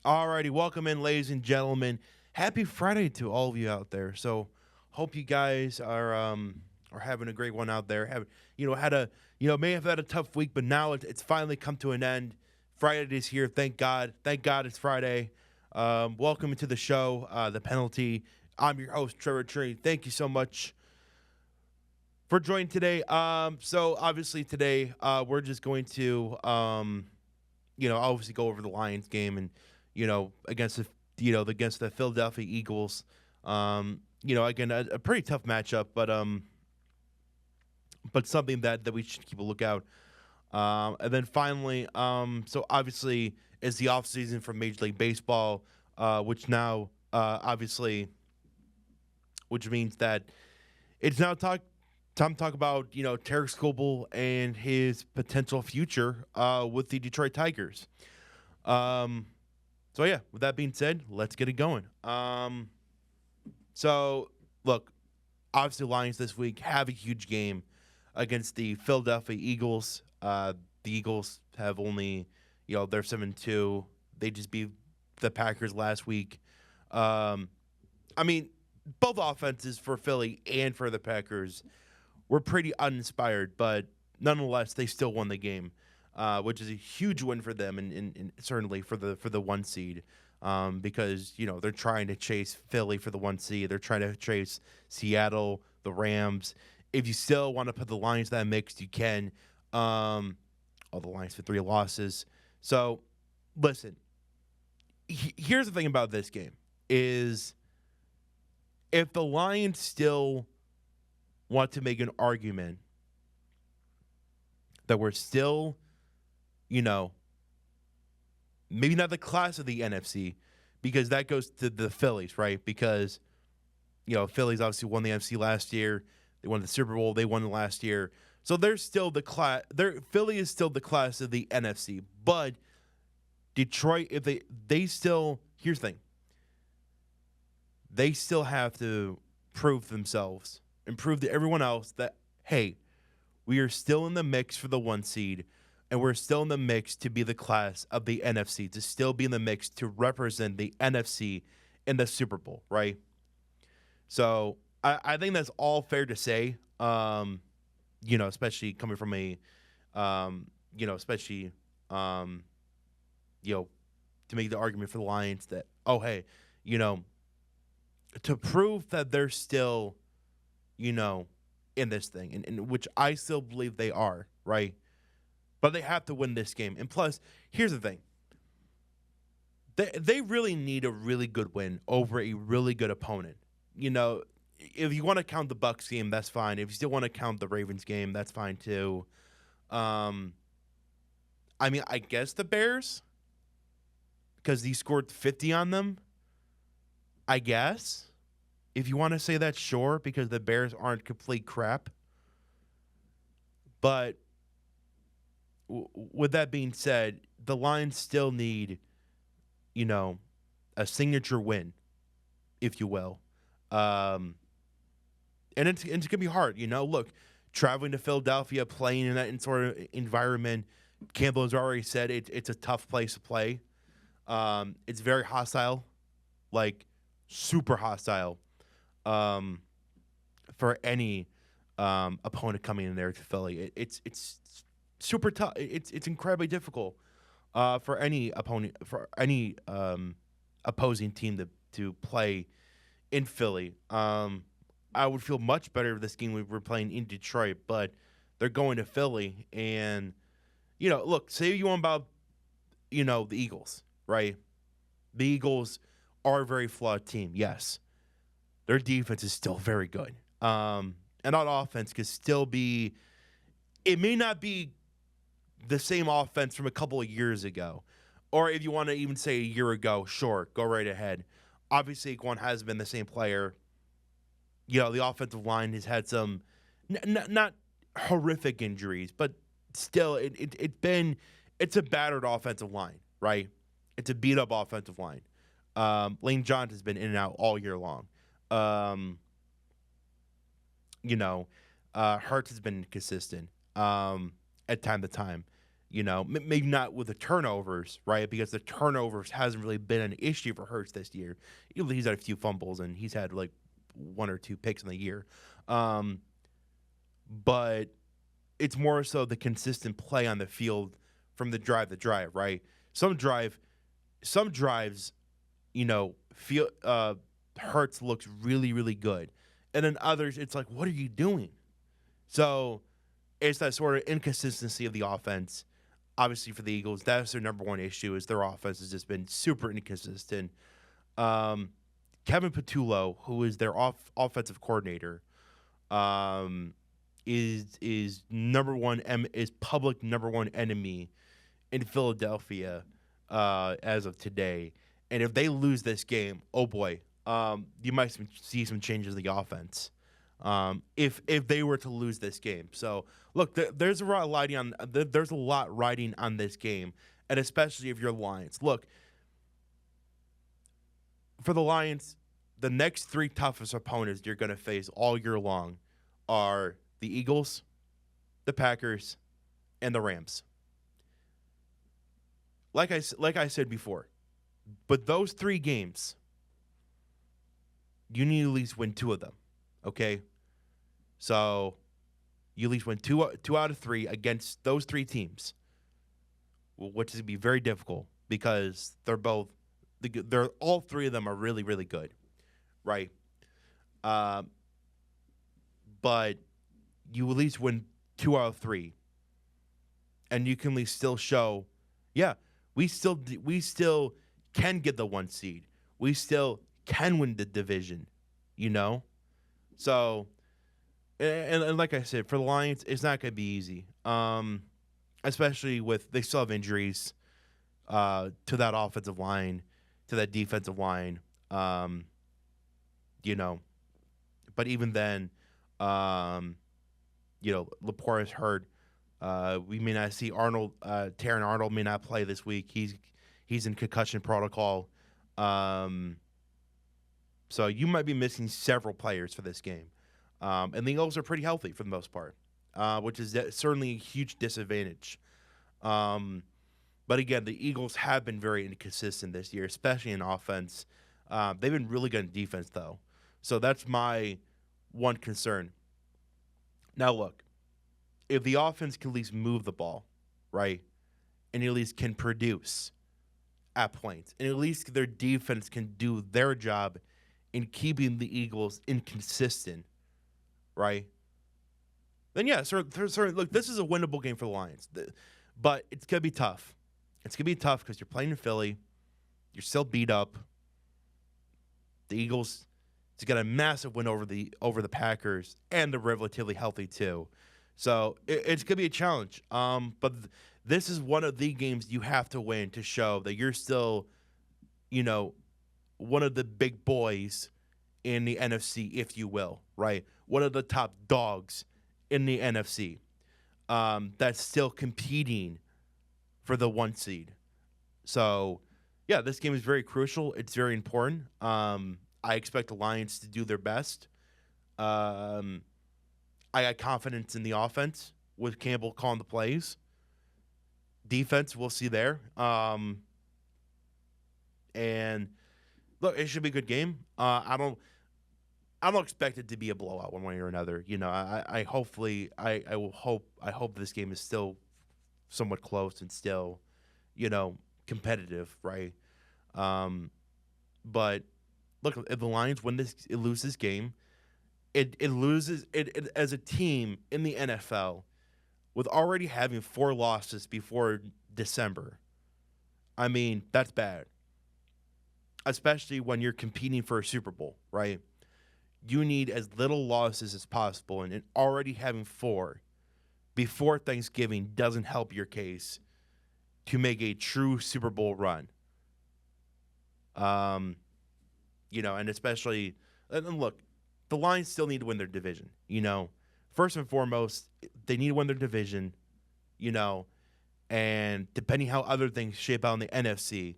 Alrighty, welcome in, ladies and gentlemen. Happy Friday to all of you out there. So, hope you guys are having a great one out there. Have had a may have had a tough week, but now it's finally come to an end. Friday is here. Thank God. Thank God it's Friday. Welcome to the show. The penalty. I'm your host Trevor Cherney. Thank you so much for joining today. So obviously today we're just going to obviously go over the Lions game and against against the Philadelphia Eagles. Again a pretty tough matchup, but something that we should keep a lookout. And then finally, so obviously is the offseason for Major League Baseball, which now obviously, which means that it's now time to talk about Tarik Skubal and his potential future with the Detroit Tigers. Um, so yeah, with that being said, let's get it going. So look, obviously Lions this week have a huge game against the Philadelphia Eagles. The Eagles have only, they're 7-2. They just beat the Packers last week. I mean, both offenses for Philly and for the Packers were pretty uninspired, but nonetheless, they still won the game, which is a huge win for them, and certainly for the one seed, because they're trying to chase Philly for the one seed. They're trying to chase Seattle, the Rams. If you still want to put the Lions in that mix, you can. All the Lions for 3 losses. So, listen. Here's the thing about this game is if the Lions still want to make an argument that we're still, maybe not the class of the NFC, because that goes to the Phillies, right? Because, Phillies obviously won the NFC last year. They won the Super Bowl. They won it last year. So they're still the class. Philly is still the class of the NFC. But Detroit, if they still, here's the thing. They still have to prove themselves and prove to everyone else that, hey, we are still in the mix for the one seed, and we're still in the mix to be the class of the NFC, to still be in the mix to represent the NFC in the Super Bowl, right? So I think that's all fair to say, especially coming from especially, to make the argument for the Lions that, oh, hey, to prove that they're still, in this thing, and which I still believe they are, right? But they have to win this game. And plus, here's the thing. They really need a really good win over a really good opponent. If you want to count the Bucks game, that's fine. If you still want to count the Ravens game, that's fine too. I guess the Bears, because he scored 50 on them, I guess. If you want to say that, sure, because the Bears aren't complete crap. But with that being said, the Lions still need, a signature win, if you will. And it's going to be hard. Look, traveling to Philadelphia, playing in that sort of environment, Campbell has already said it's a tough place to play. It's very hostile, like super hostile, for any opponent coming in there to Philly. It's super tough. It's incredibly difficult for any opponent, for any opposing team to play in Philly. I would feel much better if this game we were playing in Detroit, but they're going to Philly, and look, say you want about the Eagles, right? The Eagles are a very flawed team, yes. Their defense is still very good. And that offense could still be, it may not be the same offense from a couple of years ago. Or if you want to even say a year ago, sure, go right ahead. Obviously, Saquon has been the same player. The offensive line has had some not horrific injuries, but still, it's a battered offensive line, right? It's a beat up offensive line. Lane Johnson has been in and out all year long. Hurts has been consistent at time to time. Maybe not with the turnovers, right? Because the turnovers hasn't really been an issue for Hurts this year. He's had a few fumbles and he's had like one or two picks in the year. But it's more so the consistent play on the field from the drive to drive, right? Some drives, feel Hurts looks really, really good. And then others, it's like, what are you doing? So it's that sort of inconsistency of the offense. Obviously, for the Eagles, that's their number one issue is their offense has just been super inconsistent. Kevin Patullo, who is their offensive coordinator, is public number one enemy in Philadelphia as of today. And if they lose this game, oh boy, you might see some changes in the offense. If they were to lose this game, so look, there's a lot riding on this game, and especially if you're Lions. Look, for the Lions, the next three toughest opponents you're going to face all year long are the Eagles, the Packers, and the Rams. Like I said before, but those three games, you need to at least win two of them. Okay, so you at least win two out of three against those three teams, which is going to be very difficult because all three of them are really, really good, right? But you at least win 2 out of 3, and you can at least still show, yeah, we still can get the 1 seed. We still can win the division, So, and like I said, for the Lions, it's not going to be easy, especially they still have injuries to that offensive line, to that defensive line, But even then, Laporte is hurt. We may not see Arnold. Taron Arnold may not play this week. He's in concussion protocol. So you might be missing several players for this game. And the Eagles are pretty healthy for the most part, which is certainly a huge disadvantage. But again, the Eagles have been very inconsistent this year, especially in offense. They've been really good in defense, though. So that's my one concern. Now, look, if the offense can at least move the ball, right, and at least can produce at points, and at least their defense can do their job in keeping the Eagles inconsistent, right, then, yeah, certainly, look, this is a winnable game for the Lions. But it's going to be tough. It's going to be tough because you're playing in Philly. You're still beat up. The Eagles got a massive win over the Packers, and they're relatively healthy too. So it's going to be a challenge. But this is one of the games you have to win to show that you're still, one of the big boys in the NFC, if you will, right? One of the top dogs in the NFC that's still competing for the 1 seed. So, yeah, this game is very crucial. It's very important. I expect the Lions to do their best. I got confidence in the offense with Campbell calling the plays. Defense, we'll see there. And look, it should be a good game. I don't expect it to be a blowout one way or another. I hope this game is still somewhat close and still, competitive, right? But look, if the Lions lose this game, it loses it as a team in the NFL with already having 4 losses before December. I mean, that's bad. Especially when you're competing for a Super Bowl, right? You need as little losses as possible, and already having 4 before Thanksgiving doesn't help your case to make a true Super Bowl run. And especially, and look, the Lions still need to win their division. First and foremost, they need to win their division. And depending how other things shape out in the NFC,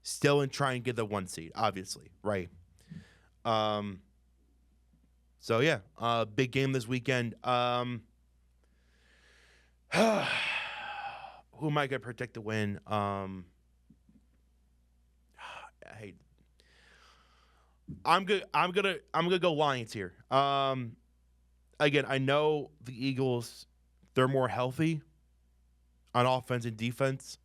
still and try and get the 1 seed, obviously, right? So yeah, big game this weekend. who am I gonna predict to win? Hey, I'm gonna go Lions here. Again, I know the Eagles, they're more healthy on offense and defense,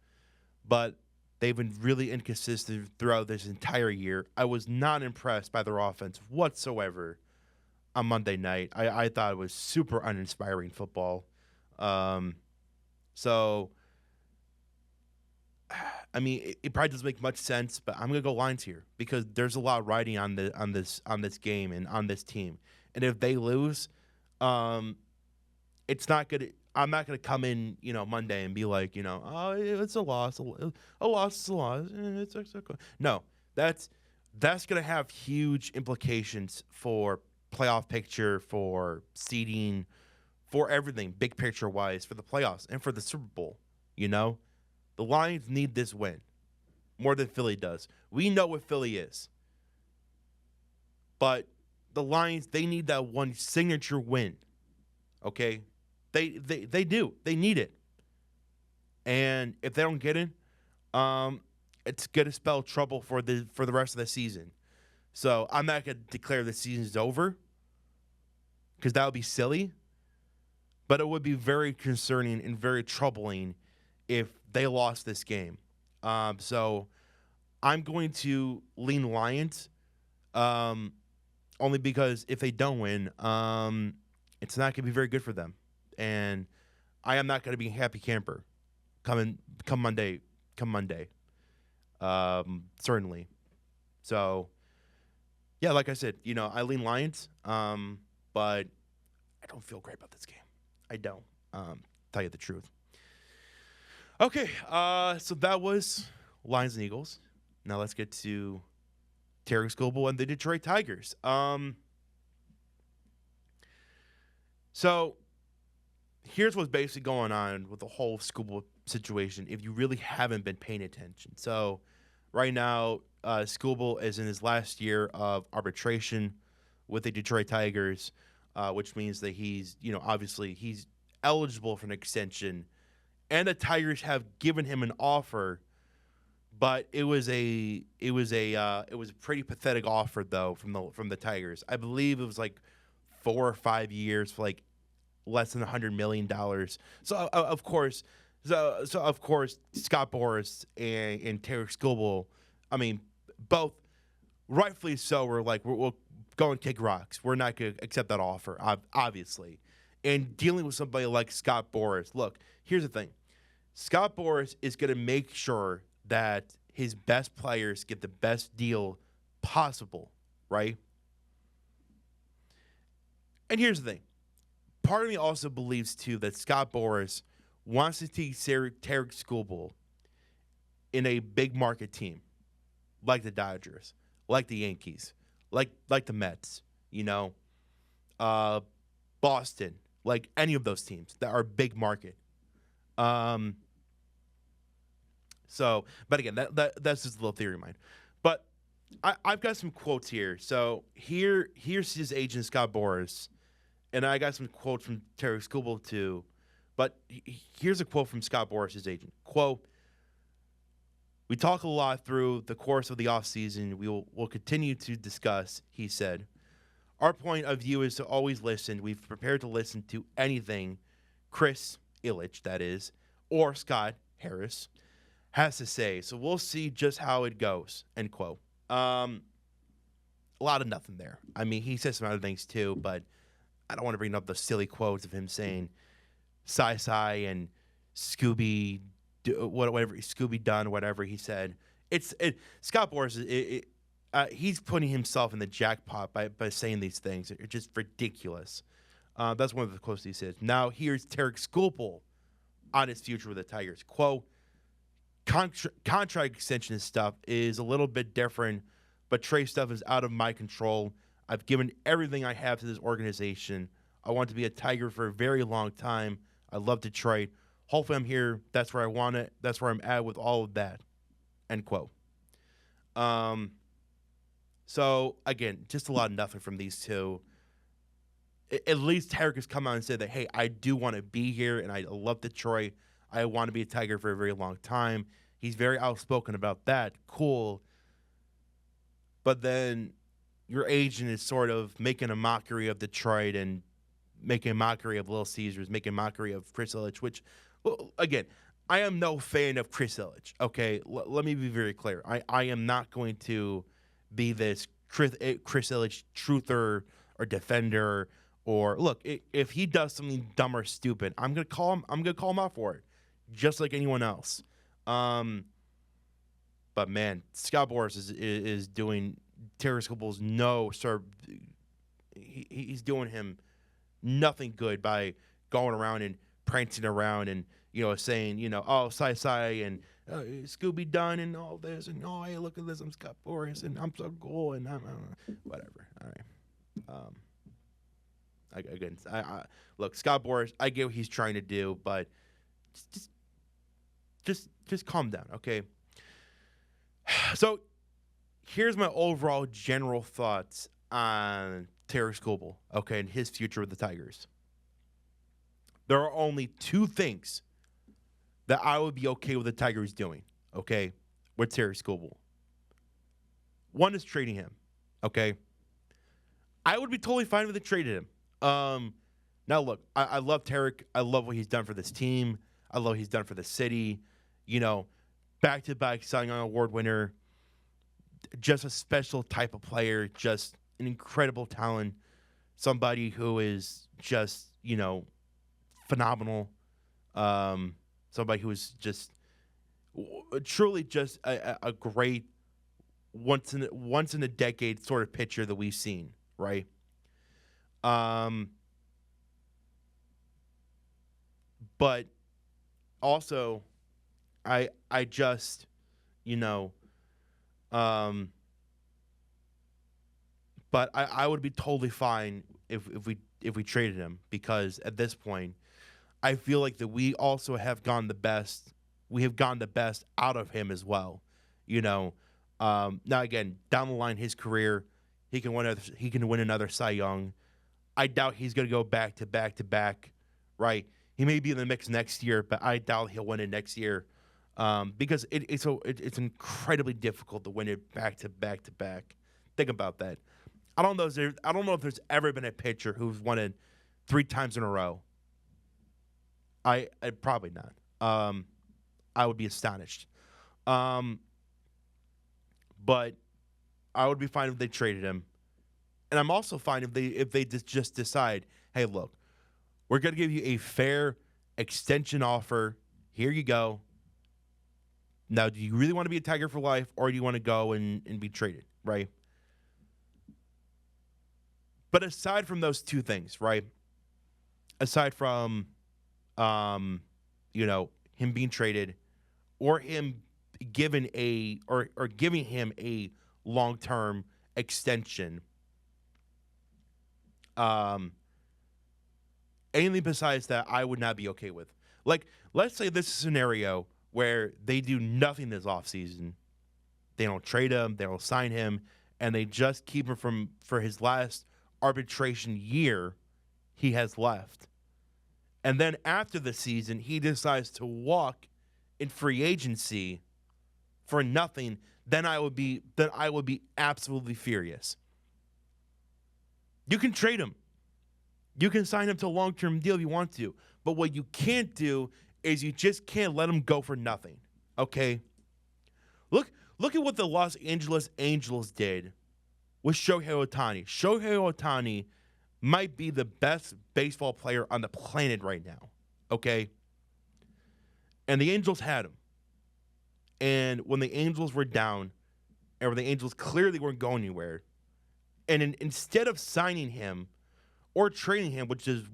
but they've been really inconsistent throughout this entire year. I was not impressed by their offense whatsoever on Monday night. I thought it was super uninspiring football. Um, so, I mean, it probably doesn't make much sense, but I'm gonna go Lions here because there's a lot riding on this game and on this team. And if they lose, um, it's not gonna. I'm not gonna come in, Monday and be like, oh, it's a loss. A loss is a loss. It's okay. No, that's gonna have huge implications for playoff picture, for seeding, for everything, big picture wise, for the playoffs and for the Super Bowl. You know, the Lions need this win more than Philly does. We know what Philly is, but the Lions, they need that one signature win. Okay, they do. They need it, and if they don't get it, it's gonna spell trouble for the rest of the season. So I'm not gonna declare the season's over because that would be silly. But it would be very concerning and very troubling if they lost this game. So I'm going to lean Lions, only because if they don't win, it's not going to be very good for them, and I am not going to be a happy camper come Monday. Come Monday, certainly. So yeah, like I said, I lean Lions, but I don't feel great about this game. I don't. Tell you the truth. Okay, so that was Lions and Eagles. Now let's get to Tarik Skubal and the Detroit Tigers. So here's what's basically going on with the whole Skubal situation if you really haven't been paying attention. So right now, Skubal is in his last year of arbitration with the Detroit Tigers, which means that he's, obviously he's eligible for an extension, and the Tigers have given him an offer, but it was a pretty pathetic offer though from the Tigers. I believe it was like 4 or 5 years for like less than $100 million. So of course, Scott Boras and Tarik Skubal, I mean, both rightfully so, were like, we'll go and kick rocks. We're not going to accept that offer, obviously. And dealing with somebody like Scott Boras, look, here's the thing. Scott Boras is going to make sure that his best players get the best deal possible, right? And here's the thing. Part of me also believes, too, that Scott Boras wants to see Tarik Skubal in a big market team like the Dodgers, like the Yankees, like the Mets, Boston, like any of those teams that are big market. So, but again, that's just a little theory of mine. But I've got some quotes here. So here's his agent, Scott Boras, and I got some quotes from Tarik Skubal too. But here's a quote from Scott Boras, his agent. Quote, "We talk a lot through the course of the offseason. We'll continue to discuss," he said. "Our point of view is to always listen. We've prepared to listen to anything Chris Ilitch, that is, or Scott Harris, has to say. So we'll see just how it goes," end quote. A lot of nothing there. I mean, he says some other things too, but I don't want to bring up the silly quotes of him saying Sai and Scooby, whatever, Scooby done, whatever he said. Scott Boras, he's putting himself in the jackpot by saying these things. It's just ridiculous. That's one of the quotes he says. Now here's Tarik Skubal on his future with the Tigers. Quote, contract extension stuff is a little bit different, but trade stuff is out of my control. I've given everything I have to this organization. I want to be a Tiger for a very long time. I love Detroit. Hopefully I'm here. That's where I want it. That's where I'm at with all of that. End quote. So, again, just a lot of nothing from these two. At least Tarik has come out and said that, hey, I do want to be here, and I love Detroit. I want to be a Tiger for a very long time. He's very outspoken about that. Cool. But then your agent is sort of making a mockery of Detroit and making a mockery of Little Caesars, making a mockery of Chris Ilitch, which, well, again, I am no fan of Chris Ilitch, okay? Let me be very clear. I am not going to be this Chris Ilitch truther or defender or, look, if he does something dumb or stupid, I'm going to call him out for it, just like anyone else. But, man, Scott Boras is doing Tarik Skubal's he's doing him nothing good by going around and prancing around and, saying, oh, Sai and Scooby Dunn and all this and, oh, hey, look at this, I'm Scott Boras and I'm so cool and I'm whatever. All right. Again, look, Scott Boras, I get what he's trying to do, but just calm down, okay? So here's my overall general thoughts on Tarik Skubal, okay, and his future with the Tigers. There are only two things that I would be okay with the Tigers doing, okay, with Tarik Skubal. One is trading him, okay? I would be totally fine with it trading him. Now, look, I love Tarik. I love what he's done for this team. I love what he's done for the city. Back-to-back Cy Young Award winner. Just a special type of player. Just an incredible talent. Somebody who is just, phenomenal. Somebody who is just truly just a great once in a decade sort of pitcher that we've seen, right? But also I just, but I would be totally fine if we traded him, because at this point I feel like that we also have gotten the best. We have gotten the best out of him as well. Now again, down the line, his career, he can win another Cy Young. I doubt he's going to go back to back, right? He may be in the mix next year, but I doubt he'll win it next year, because it's incredibly difficult to win it back to back. Think about that. I don't know if there's ever been a pitcher who's won it 3 times in a row. I probably not. I would be astonished. But I would be fine if they traded him, and I'm also fine if they just decide, hey, look, we're going to give you a fair extension offer. Here you go. Now, do you really want to be a Tiger for life, or do you want to go and be traded, right? But aside from those two things, right? Aside from, him being traded, or him giving giving him a long-term extension, anything besides that, I would not be okay with. Like, let's say this is a scenario where they do nothing this offseason. They don't trade him, they don't sign him, and they just keep him for his last arbitration year he has left. And then after the season, he decides to walk in free agency for nothing, then I would be absolutely furious. You can trade him. You can sign him to a long-term deal if you want to. But what you can't do is you just can't let him go for nothing. Okay? Look at what the Los Angeles Angels did with Shohei Ohtani. Shohei Ohtani might be the best baseball player on the planet right now. Okay? And the Angels had him. And when the Angels were down, and when the Angels clearly weren't going anywhere, and instead of signing him or trading him, which is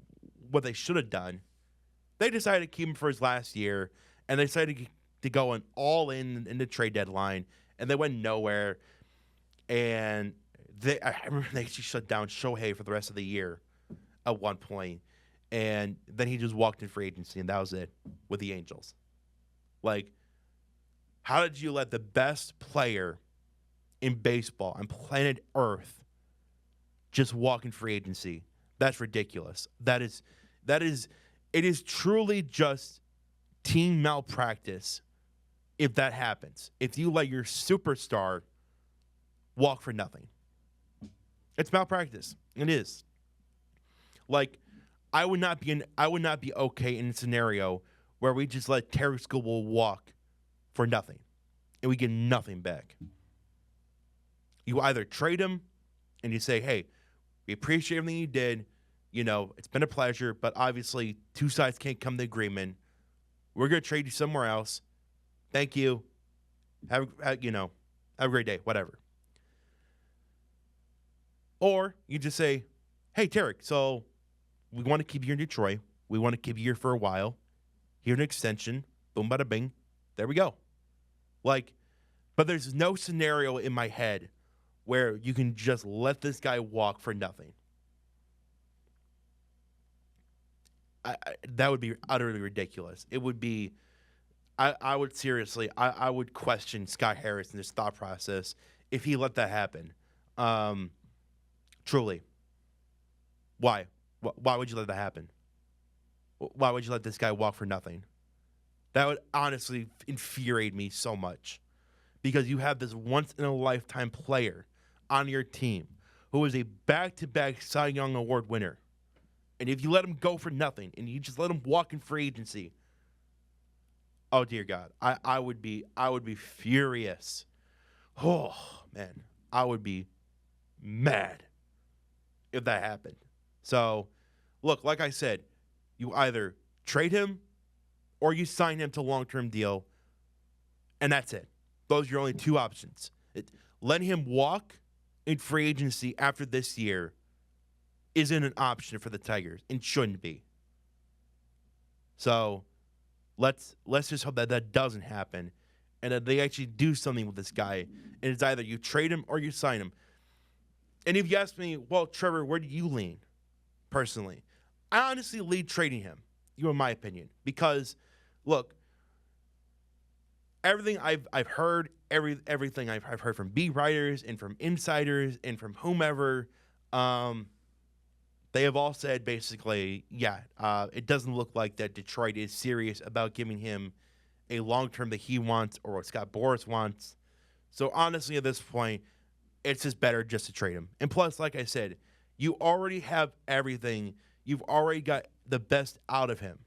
what they should have done, they decided to keep him for his last year, and they decided to go an all-in the trade deadline, and they went nowhere. And I remember they actually shut down Shohei for the rest of the year at one point, and then he just walked in free agency, and that was it with the Angels. Like, how did you let the best player in baseball on planet Earth just walk in free agency? That's ridiculous. It is truly just team malpractice if that happens. If you let your superstar walk for nothing. It's malpractice. It is. Like, I would not be okay in a scenario where we just let Tarik Skubal walk for nothing and we get nothing back. You either trade him and you say, hey, we appreciate everything you did. You know, it's been a pleasure, but obviously two sides can't come to agreement. We're going to trade you somewhere else. Thank you. Have a great day, whatever. Or you just say, hey, Tarik, so we want to keep you in Detroit. We want to keep you here for a while. Here's an extension. Boom, bada bing. There we go. Like, but there's no scenario in my head where you can just let this guy walk for nothing. That would be utterly ridiculous. It would be, I would seriously, I would question Scott Harris and his thought process if he let that happen. Truly. Why? Why would you let that happen? Why would you let this guy walk for nothing? That would honestly infuriate me so much. Because you have this once-in-a-lifetime player on your team who is a back-to-back Cy Young Award winner. And if you let him go for nothing and you just let him walk in free agency, oh dear God, I would be furious. Oh man, I would be mad if that happened. So, look, like I said, you either trade him or you sign him to a long-term deal, and that's it. Those are your only two options. Letting him walk in free agency after this year isn't an option for the Tigers and shouldn't be. So let's just hope that that doesn't happen and that they actually do something with this guy. And it's either you trade him or you sign him. And if you ask me, well, Trevor, where do you lean personally? I honestly lean trading him, in my opinion, because look, everything I've heard, everything I've heard from beat writers and from insiders and from whomever, they have all said basically, it doesn't look like that Detroit is serious about giving him a long-term that he wants or what Scott Boras wants. So honestly, at this point, it's just better just to trade him. And plus, like I said, you already have everything. You've already got the best out of him,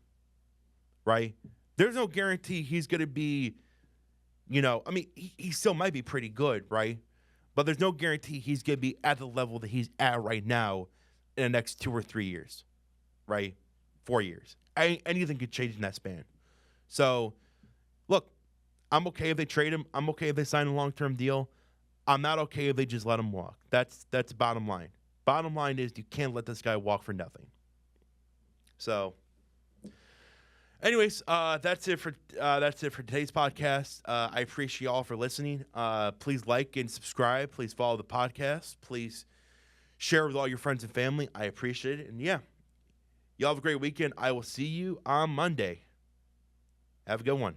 right? There's no guarantee he's going to be, he still might be pretty good, right? But there's no guarantee he's going to be at the level that he's at right now in the next 2 or 3 years, right? 4 years. Anything could change in that span. So, look, I'm okay if they trade him. I'm okay if they sign a long-term deal. I'm not okay if they just let him walk. That's bottom line. Bottom line is you can't let this guy walk for nothing. So, anyways, that's it for today's podcast. I appreciate you all for listening. Please like and subscribe. Please follow the podcast. Please share with all your friends and family. I appreciate it. And yeah, y'all have a great weekend. I will see you on Monday. Have a good one.